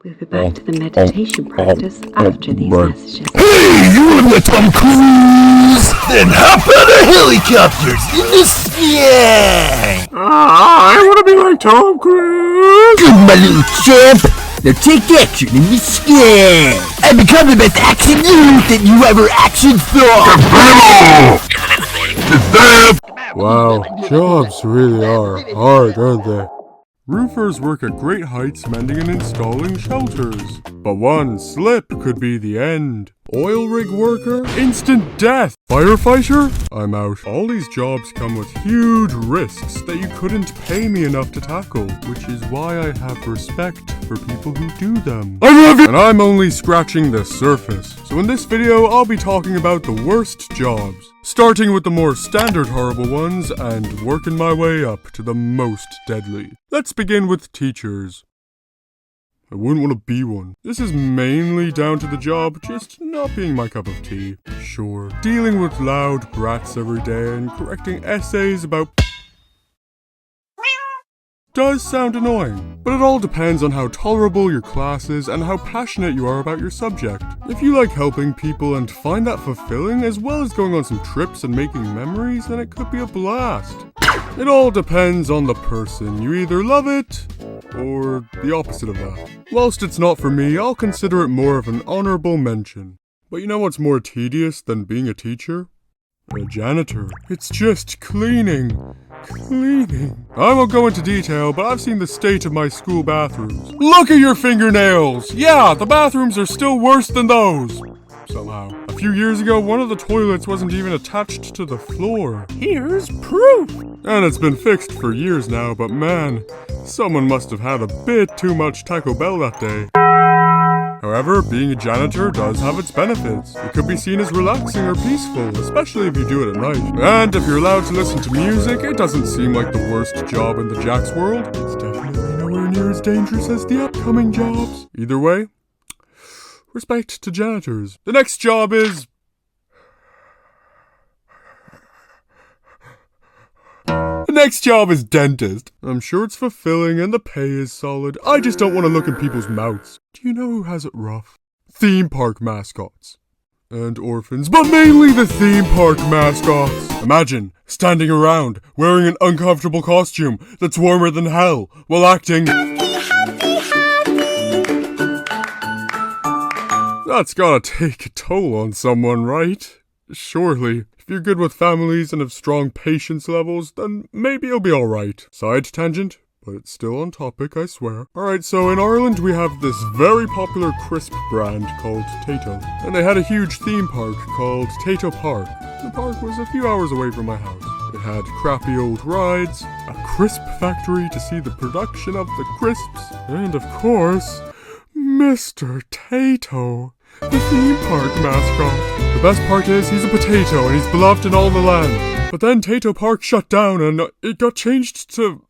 We'll be back to the meditation practice after these messages. Hey, you wanna be like Tom Cruise? Then hop on the helicopters in the sky! I wanna be like Tom Cruise! Good, my little champ! Now take action in the sky! And become the best action that you ever action saw! Wow, jobs really are hard, aren't they? Roofers work at great heights mending and installing shelters. But one slip could be the end. Oil rig worker? Instant death! Firefighter? I'm out. All these jobs come with huge risks that you couldn't pay me enough to tackle, which is why I have respect for people who do them. I love it! And I'm only scratching the surface. So in this video, I'll be talking about the worst jobs, starting with the more standard horrible ones and working my way up to the most deadly. Let's begin with teachers. I wouldn't want to be one. This is mainly down to the job just not being my cup of tea. Sure, dealing with loud brats every day and correcting essays about does sound annoying, but it all depends on how tolerable your class is and how passionate you are about your subject. If you like helping people and find that fulfilling, as well as going on some trips and making memories, then it could be a blast. It all depends on the person. You either love it, or the opposite of that. Whilst it's not for me, I'll consider it more of an honorable mention. But you know what's more tedious than being a teacher? A janitor. It's just cleaning. Cleaning. I won't go into detail, but I've seen the state of my school bathrooms. Look at your fingernails! Yeah, the bathrooms are still worse than those. Somehow. A few years ago, one of the toilets wasn't even attached to the floor. Here's proof! And it's been fixed for years now, but man, someone must have had a bit too much Taco Bell that day. However, being a janitor does have its benefits. It could be seen as relaxing or peaceful, especially if you do it at night. And if you're allowed to listen to music, it doesn't seem like the worst job in the Jack's world. It's definitely nowhere near as dangerous as the upcoming jobs. Either way, respect to janitors. The next job is dentist. I'm sure it's fulfilling and the pay is solid. I just don't want to look in people's mouths. Do you know who has it rough? Theme park mascots. And orphans, but mainly the theme park mascots. Imagine standing around wearing an uncomfortable costume that's warmer than hell while acting. That's gotta take a toll on someone, right? Surely. If you're good with families and have strong patience levels, then maybe you'll be alright. Side tangent, but it's still on topic, I swear. Alright, so in Ireland we have this very popular crisp brand called Tato. And they had a huge theme park called Tato Park. The park was a few hours away from my house. It had crappy old rides, a crisp factory to see the production of the crisps, and of course, Mr. Tato, the theme park mascot. The best part is he's a potato and he's beloved in all the land. But then Tato Park shut down and it got changed to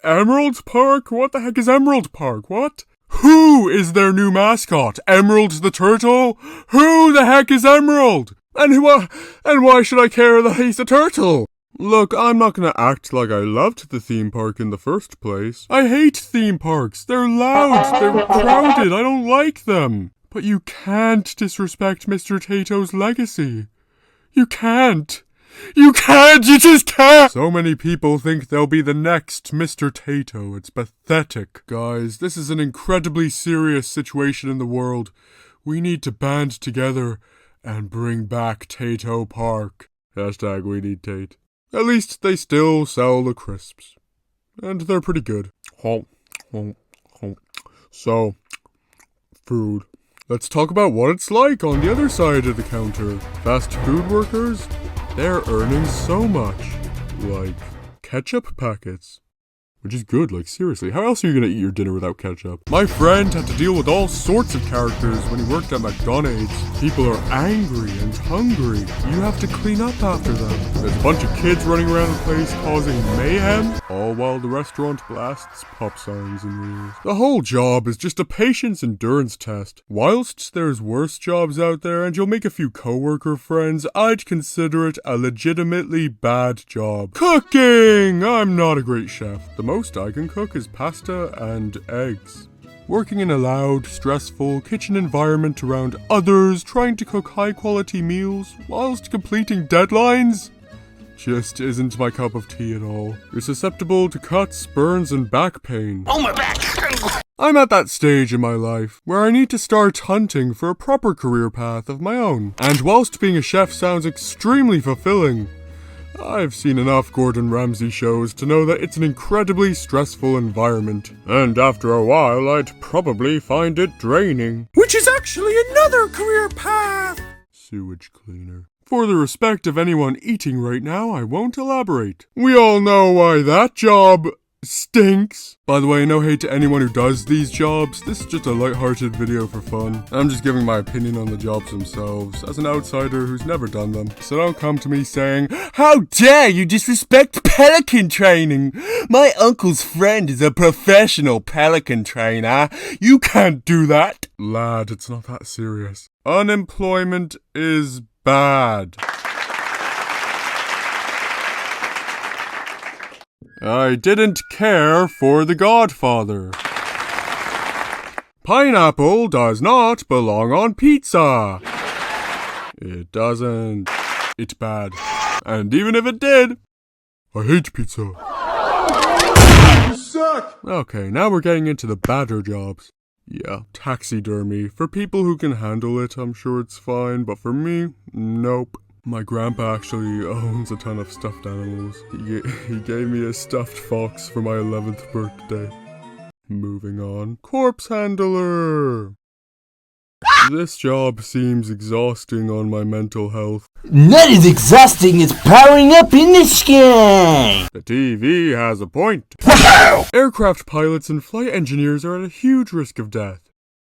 Emerald Park? What the heck is Emerald Park? What? Who is their new mascot? Emerald the turtle? Who the heck is Emerald? And why should I care that he's a turtle? Look, I'm not gonna act like I loved the theme park in the first place. I hate theme parks. They're loud, they're crowded, I don't like them. But you can't disrespect Mr. Tato's legacy. You can't. You just can't! So many people think they'll be the next Mr. Tato. It's pathetic. Guys, this is an incredibly serious situation in the world. We need to band together and bring back Tato Park. Hashtag we need Tate. At least they still sell the crisps. And they're pretty good. So, food. Let's talk about what it's like on the other side of the counter. Fast food workers, they're earning so much. Like ketchup packets. Which is good, like seriously. How else are you gonna eat your dinner without ketchup? My friend had to deal with all sorts of characters when he worked at McDonald's. People are angry and hungry. You have to clean up after them. There's a bunch of kids running around the place causing mayhem, all while the restaurant blasts pop songs and reels. The whole job is just a patience endurance test. Whilst there's worse jobs out there and you'll make a few coworker friends, I'd consider it a legitimately bad job. Cooking! I'm not a great chef. The most I can cook is pasta and eggs. Working in a loud, stressful kitchen environment around others trying to cook high-quality meals whilst completing deadlines just isn't my cup of tea at all. You're susceptible to cuts, burns, and back pain. Oh, my back! I'm at that stage in my life where I need to start hunting for a proper career path of my own. And whilst being a chef sounds extremely fulfilling, I've seen enough Gordon Ramsay shows to know that it's an incredibly stressful environment. And after a while, I'd probably find it draining. Which is actually another career path! Sewage Cleaner. For the respect of anyone eating right now, I won't elaborate. We all know why that job stinks. By the way, no hate to anyone who does these jobs. This is just a light-hearted video for fun. I'm just giving my opinion on the jobs themselves, as an outsider who's never done them. So don't come to me saying, "How dare you disrespect pelican training? My uncle's friend is a professional pelican trainer. You can't do that." Lad, it's not that serious. Unemployment is bad. I didn't care for The Godfather. Pineapple does not belong on pizza. It doesn't. It's bad. And even if it did, I hate pizza. You suck! Okay, now we're getting into the badder jobs. Yeah, taxidermy. For people who can handle it, I'm sure it's fine, but for me, nope. My grandpa actually owns a ton of stuffed animals. He gave me a stuffed fox for my 11th birthday. Moving on. Corpse handler! This job seems exhausting on my mental health. Not as exhausting as powering up in the sky! The TV has a point. Aircraft pilots and flight engineers are at a huge risk of death.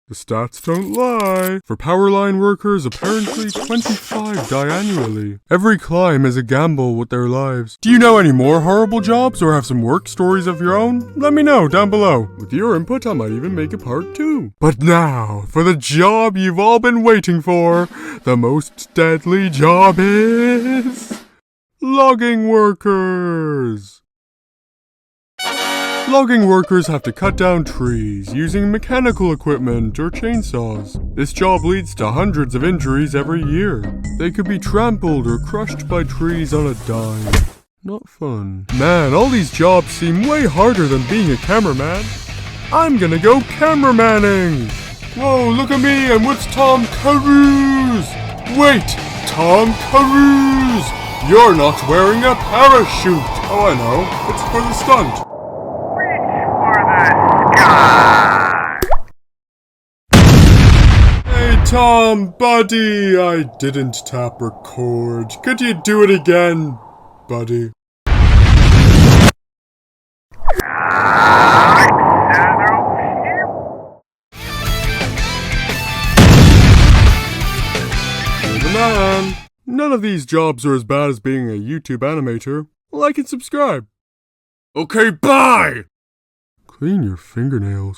The stats don't lie. For Powerline Workers, apparently 25 die annually. Every climb is a gamble with their lives. Do you know any more horrible jobs or have some work stories of your own? Let me know down below. With your input, I might even make a part 2. But now, for the job you've all been waiting for. The most deadly job is logging workers. Logging workers have to cut down trees using mechanical equipment or chainsaws. This job leads to hundreds of injuries every year. They could be trampled or crushed by trees on a dime. Not fun. Man, all these jobs seem way harder than being a cameraman. I'm gonna go cameramanning! Whoa, look at me, I'm with Tom Cruise! Wait, Tom Cruise! You're not wearing a parachute! Oh, I know, it's for the stunt. Hey Tom, buddy, I didn't tap record. Could you do it again, buddy? You're the man. None of these jobs are as bad as being a YouTube animator. Like and subscribe. Okay, bye! Clean your fingernails.